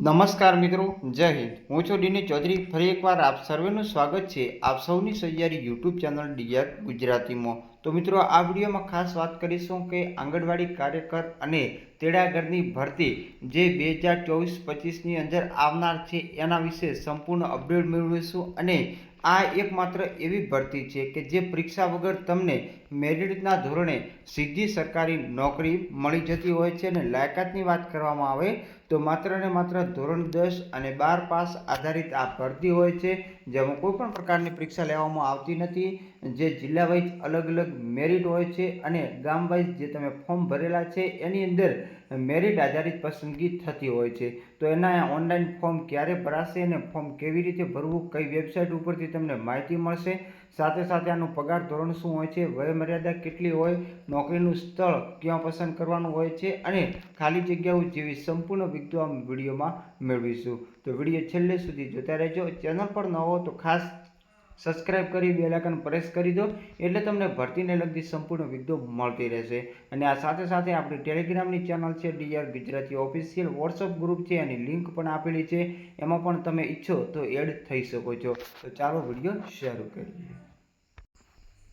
નમસ્કાર મિત્રો, જય હિન્દ। હું છું ડીની ચૌધરી। ફરી એકવાર આપ સર્વેનું સ્વાગત છે આપ સૌની સહિયારી યુટ્યુબ ચેનલ ડીઆર ગુજરાતીમાં। તો મિત્રો, આ વિડીયોમાં ખાસ વાત કરીશું કે આંગણવાડી કાર્યકર અને તેડાગરની ભરતી જે 2024-25ની અંદર આવનાર છે એના વિશે સંપૂર્ણ અપડેટ મેળવીશું। અને આ એકમાત્ર એવી ભરતી છે કે જે પરીક્ષા વગર તમને મેરિટના ધોરણે સીધી સરકારી નોકરી મળી જતી હોય છે। અને લાયકાતની વાત કરવામાં આવે તો માત્ર ને માત્ર ધોરણ 10 અને 12 પાસ આધારિત આ ભરતી હોય છે, જેમાં કોઈ પણ પ્રકારની પરીક્ષા લેવામાં આવતી નથી। જે જિલ્લા વાઇઝ અલગ અલગ મેરિટ હોય છે અને ગામ વાઇઝ જે તમે ફોર્મ ભરેલા છે એની અંદર મેરિટ આધારિત પસંદગી થતી હોય છે। તો એના ઓનલાઈન ફોર્મ ક્યારે ભરાશે અને ફોર્મ કેવી રીતે ભરવું, કઈ વેબસાઇટ ઉપરથી તમને માહિતી મળશે, સાથે સાથે આનું પગાર ધોરણ શું હોય છે, વય મર્યાદા કેટલી હોય, નોકરીનું સ્થળ ક્યાં પસંદ કરવાનું હોય છે અને ખાલી જગ્યાઓ જેવી સંપૂર્ણ વિગતો આ વિડીયોમાં મેળવીશું। તો વિડીયો છેલ્લે સુધી જોતા રહેજો। ચેનલ પર ન હો તો ખાસ સબસ્ક્રાઇબ કરી બેલ આઇકન પ્રેસ કરી દો, એટલે તમને ભરતીને લગતી સંપૂર્ણ વિગતો મળતી રહેશે। અને આ સાથે સાથે આપણી ટેલિગ્રામની ચેનલ છે DR Gujarati official, WhatsApp group છે એની લિંક પણ આપેલી છે, એમાં પણ તમે ઈચ્છો તો એડ થઈ શકો છો। તો ચાલો વિડીયો શરૂ કરીએ।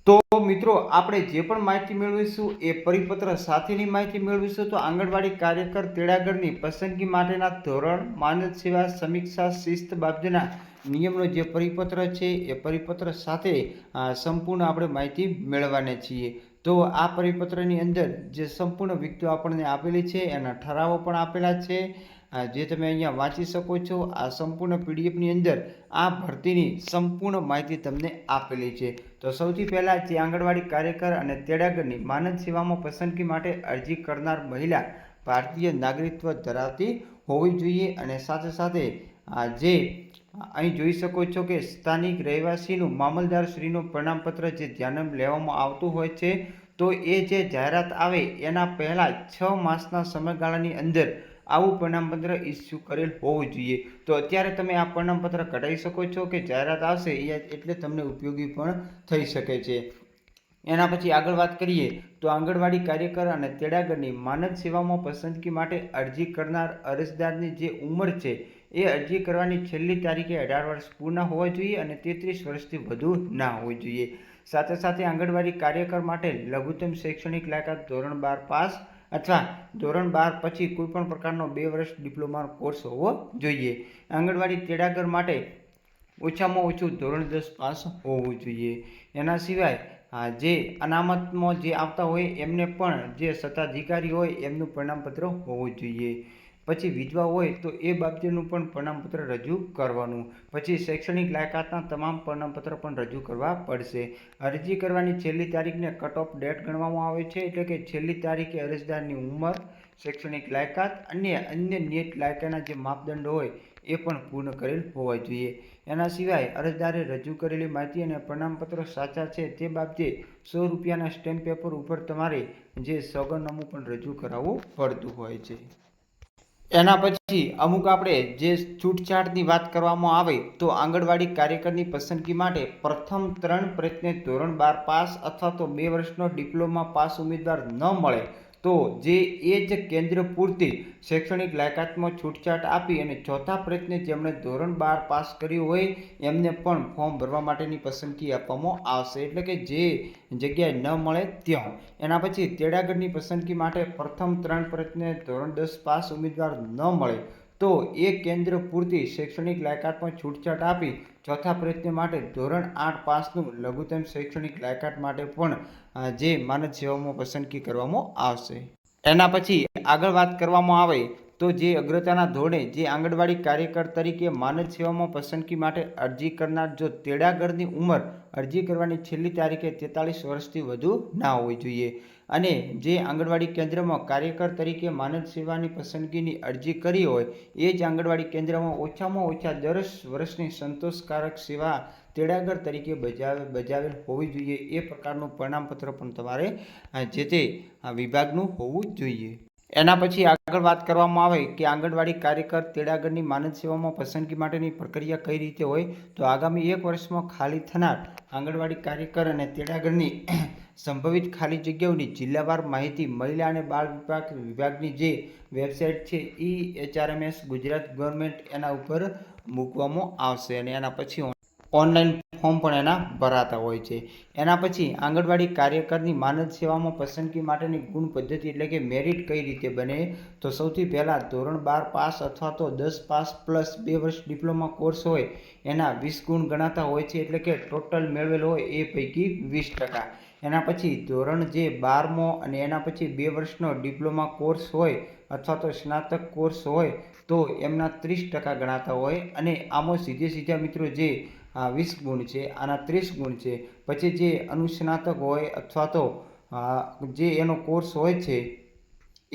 તો મિત્રો, આપણે જે પણ માહિતી મેળવીશું એ પરિપત્ર સાથેની માહિતી મેળવીશું। તો આંગણવાડી કાર્યકર તેડાગરની પસંદગી માટેના ધોરણ, માનદ સેવા, સમીક્ષા, શિસ્ત બાબતના નિયમનો જે પરિપત્ર છે એ પરિપત્ર સાથે સંપૂર્ણ આપણે માહિતી મેળવવાના છીએ। તો આ પરિપત્રની અંદર જે સંપૂર્ણ વિગતો આપણને આપેલી છે એના ઠરાવો પણ આપેલા છે, જે તમે અહીંયા વાંચી શકો છો। આ સંપૂર્ણ પીડીએફની અંદર આ ભરતીની સંપૂર્ણ માહિતી તમને આપેલી છે। તો સૌથી પહેલાં જે આંગણવાડી કાર્યકર અને તેડાગરની માનદ સેવામાં પસંદગી માટે અરજી કરનાર મહિલા ભારતીય નાગરિકત્વ ધરાવતી હોવી જોઈએ। અને સાથે સાથે જે અહીં જોઈ શકો છો કે સ્થાનિક રહેવાસીનું મામલતદારશ્રીનું પ્રમાણપત્ર જે ધ્યાનમાં લેવામાં આવતું હોય છે। તો એ જે જાહેરાત આવે એના પહેલાં 6 માસના સમયગાળાની અંદર આવું પ્રમાણપત્ર ઇસ્યુ કરેલ હોવું જોઈએ। તો અત્યારે તમે આ પ્રમાણપત્ર કઢાવી શકો છો કે જાહેરાત આવશે એટલે તમને ઉપયોગી પણ થઈ શકે છે। એના પછી આગળ વાત કરીએ તો આંગણવાડી કાર્યકર અને તેડાગરની માનદ સેવામાં પસંદગી માટે અરજી કરનાર અરજદારની જે ઉંમર છે એ અરજી કરવાની છેલ્લી તારીખે 18 વર્ષ પૂર્ણ હોવા જોઈએ અને 33 વર્ષથી વધુ ના હોવી જોઈએ। સાથે સાથે આંગણવાડી કાર્યકર માટે લઘુત્તમ શૈક્ષણિક લાયકાત ધોરણ 12 પાસ અથવા ધોરણ 12 પછી કોઈપણ પ્રકારનો 2 વર્ષ ડિપ્લોમાનો કોર્સ હોવો જોઈએ। આંગણવાડી તેડાગર માટે ઓછામાં ઓછું ધોરણ 10 પાસ હોવું જોઈએ। એના સિવાય જે અનામતમાં જે આવતા હોય એમને પણ જે સત્તાધિકારી હોય એમનું પ્રમાણપત્ર હોવું જોઈએ। પછી વિધવા હોય તો એ બાબતેનું પણ પ્રમાણપત્ર રજૂ કરવાનું। પછી શૈક્ષણિક લાયકાતના તમામ પ્રમાણપત્ર પણ રજૂ કરવા પડશે। અરજી કરવાની છેલ્લી તારીખને કટ ઓફ ડેટ ગણવામાં આવે છે, એટલે કે છેલ્લી તારીખે અરજદારની ઉંમર, શૈક્ષણિક લાયકાત અને અન્ય નિયત લાયકાતના જે માપદંડો હોય એ પણ પૂર્ણ કરેલ હોવા જોઈએ। એના સિવાય અરજદારે રજૂ કરેલી માહિતી અને પ્રમાણપત્રો સાચા છે તે બાબતે ₹100ના સ્ટેમ્પ પેપર ઉપર તમારે જે સોગંદનામું પણ રજૂ કરાવવું પડતું હોય છે। એના પછી અમુક આપણે જે છૂટછાટની વાત કરવામાં આવે તો આંગણવાડી કાર્યકરની પસંદગી માટે પ્રથમ 3 પ્રયત્ને ધોરણ 12 પાસ અથવા તો 2 વર્ષનો ડિપ્લોમા પાસ ઉમેદવાર ન મળે તો જે એ જ કેન્દ્ર પૂરતી શૈક્ષણિક લાયકાતમાં છૂટછાટ આપી અને ચોથા પ્રયત્ને જેમણે ધોરણ 12 પાસ કર્યું હોય એમને પણ ફોર્મ ભરવા માટેની પસંદગી આપવામાં આવશે, એટલે કે જે જગ્યાએ ન મળે ત્યાં। એના પછી તેડાગરની પસંદગી માટે પ્રથમ 3 પ્રયત્ને ધોરણ 10 પાસ ઉમેદવાર ન મળે તો એ કેન્દ્ર પૂરતી શૈક્ષણિક લાયકાતમાં છૂટછાટ આપી ચોથા પ્રયત્ન માટે ધોરણ 8 પાસનું લઘુત્તમ શૈક્ષણિક લાયકાત માટે પણ જે માનદ સેવામાં પસંદગી કરવામાં આવશે। એના પછી આગળ વાત કરવામાં આવે તો જે અગ્રતાના ધોરણે જે આંગણવાડી કાર્યકર તરીકે માનદ સેવામાં પસંદગી માટે અરજી કરનાર જો તેડાગરની ઉંમર અરજી કરવાની છેલ્લી તારીખે 43 વર્ષથી વધુ ના હોવી જોઈએ અને જે આંગણવાડી કેન્દ્રમાં કાર્યકર તરીકે માનદ સેવાની પસંદગીની અરજી કરી હોય એ જ આંગણવાડી કેન્દ્રમાં ઓછામાં ઓછા 10 વર્ષની સંતોષકારક સેવા તેડાગર તરીકે બજાવેલ હોવી જોઈએ। એ પ્રકારનું પ્રમાણપત્ર પણ તમારે જે તે વિભાગનું હોવું જોઈએ। એના પછી આગળ વાત કરવામાં આવે કે આંગણવાડી કાર્યકર તેડાગરની માનદ સેવામાં પસંદગી માટેની પ્રક્રિયા કઈ રીતે હોય, તો આગામી 1 વર્ષમાં ખાલી થનાર આંગણવાડી કાર્યકર અને તેડાગરની સંભવિત ખાલી જગ્યાઓની જિલ્લાવાર માહિતી મહિલા અને બાળ વિભાગની જે વેબસાઇટ છે EHRMS ગુજરાત ગવર્મેન્ટ એના ઉપર મૂકવામાં આવશે અને એના પછી ઓનલાઈન ફોર્મ પણ એના ભરાતા હોય છે. એના પછી આંગણવાડી કાર્યકરની માનદ સેવામાં પસંદગી માટેની ગુણ પદ્ધતિ એટલે કે મેરિટ કઈ રીતે બને, તો સૌથી પહેલાં ધોરણ 12 પાસ અથવા તો 10 પાસ પ્લસ 2 વર્ષ ડિપ્લોમા કોર્સ હોય એના 20 ગુણ ગણાતા હોય છે, એટલે કે ટોટલ મેળવેલ હોય એ પૈકી 20%. એના પછી ધોરણ જે 12મો અને એના પછી 2 વર્ષનો ડિપ્લોમા કોર્સ હોય અથવા તો સ્નાતક કોર્સ હોય તો એમના 30% ગણાતા હોય અને આમાં સીધા મિત્રો જે 20 ગુણ છે આના 30 ગુણ છે. પછી જે અનુસ્નાતક હોય અથવા તો જે એનો કોર્સ હોય છે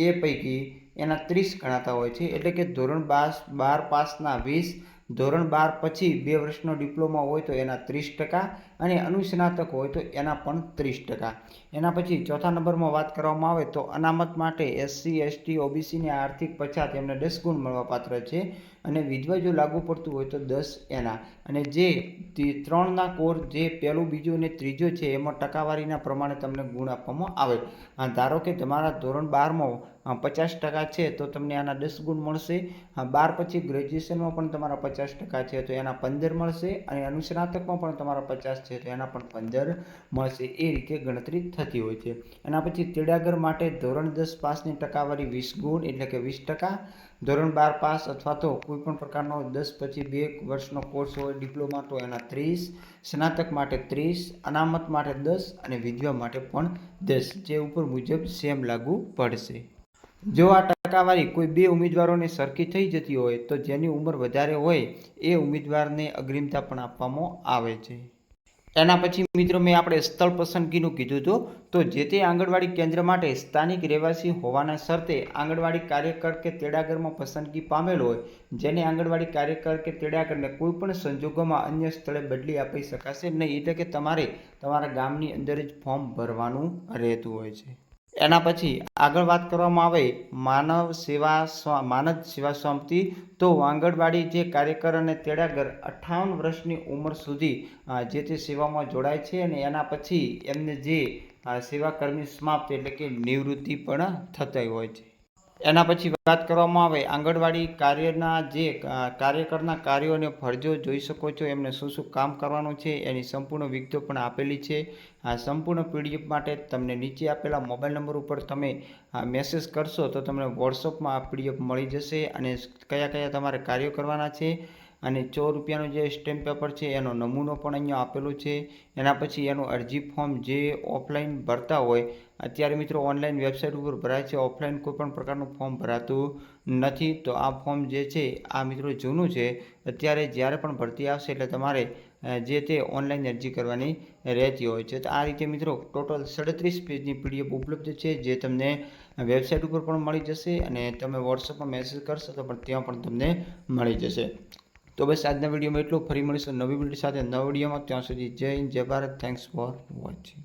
એ પૈકી એના 30 ગણાતા હોય છે, એટલે કે ધોરણ 12 પાસના 20, ધોરણ 12 પછી 2 વર્ષનો ડિપ્લોમા હોય તો એના 30% અને અનુસ્નાતક હોય તો એના પણ 30%. એના પછી ચોથા નંબરમાં વાત કરવામાં આવે તો અનામત માટે SC ST OBC ને આર્થિક પછાત એમને 10 ગુણ મળવાપાત્ર છે અને વિધવા જો લાગુ પડતું હોય તો 10 એના. અને જે 3ના કોર્સ જે પહેલું બીજું અને ત્રીજો છે એમાં ટકાવારીના પ્રમાણે તમને ગુણ આપવામાં આવે. ધારો કે તમારા ધોરણ 12માં 50% છે તો તમને આના 10 ગુણ મળશે. 12 પછી ગ્રેજ્યુએશનમાં પણ તમારા 50% છે તો એના 15 મળશે અને અનુસ્નાતકમાં પણ તમારા 50 છે તો એના પણ 15 મળશે. એ રીતે ગણતરી થતી હોય છે. એના પછી તેડાગર માટે ધોરણ 10 પાસની ટકાવારી 20 ગુણ એટલે કે 20%, ધોરણ 12 પાસ અથવા તો કોઈ પણ પ્રકારનો 10 પછી 2 વર્ષનો કોર્સ હોય ડિપ્લોમા તો એના 30, સ્નાતક માટે 30, અનામત માટે 10 અને વિધવા માટે પણ 10, જે ઉપર મુજબ સેમ લાગુ પડશે. જો આ ટકાવારી કોઈ 2 ઉમેદવારોને સરખી થઈ જતી હોય તો જેની ઉંમર વધારે હોય એ ઉમેદવારને અગ્રિમતા પણ આપવામાં આવે છે. એના પછી મિત્રો મેં આપણે સ્થળ પસંદગીનું કીધું હતું, તો જે તે આંગણવાડી કેન્દ્ર માટે સ્થાનિક રહેવાસી હોવાના શરતે આંગણવાડી કાર્યકર કે તેડાગરમાં પસંદગી પામેલ હોય જેને આંગણવાડી કાર્યકર કે તેડાગરને કોઈ પણ સંજોગોમાં અન્ય સ્થળે બદલી આપી શકાશે નહીં, એટલે કે તમારે તમારા ગામની અંદર જ ફોર્મ ભરવાનું રહેતું હોય છે. એના પછી આગળ વાત કરવામાં આવે માનદ સેવા સમિતિ, તો આંગણવાડી જે કાર્યકર અને તેડાગર 58 વર્ષની ઉંમર સુધી જે તે સેવામાં જોડાય છે અને એના પછી એમને જે સેવાકર્મી સમાપ્ત એટલે કે નિવૃત્તિ પણ થતા હોય છે. એના પછી વાત કરવામાં આવે આંગણવાડી કાર્યકરના કાર્યો અને ફરજો જોઈ શકો છો, એમને શું શું કામ કરવાનું છે એની સંપૂર્ણ વિગતો પણ આપેલી છે. આ સંપૂર્ણ PDF માટે તમને નીચે આપેલા મોબાઈલ નંબર ઉપર તમે મેસેજ કરશો તો તમને વોટ્સઅપમાં આ PDF મળી જશે અને કયા કયા તમારે કાર્યો કરવાના છે અને ₹100 જે સ્ટેમ્પ પેપર છે એનો નમૂનો પણ અહીંયા આપેલો છે. એના પછી એનું અરજી ફોર્મ જે ઓફલાઈન ભરતા હોય, અત્યારે મિત્રો ઓનલાઈન વેબસાઇટ ઉપર ભરાય છે, ઓફલાઈન કોઈ પણ પ્રકારનું ફોર્મ ભરાતું નથી. તો આ ફોર્મ જે છે આ મિત્રો જૂનું છે, અત્યારે જ્યારે પણ ભરતી આવશે એટલે તમારે જે તે ઓનલાઈન અરજી કરવાની રહેતી હોય છે. તો આ રીતે મિત્રો ટોટલ 37 પેજની PDF ઉપલબ્ધ છે જે તમને વેબસાઇટ ઉપર પણ મળી જશે અને તમે વોટ્સઅપમાં મેસેજ કરશો તો પણ ત્યાં પણ તમને મળી જશે. તો બસ આજના વિડીયોમાં એટલું. ફરી મળીશું નવી વિડીયો સાથે નવા વિડીયોમાં. ત્યાં સુધી જય હિન્દ, જય ભારત. Thanks for watching.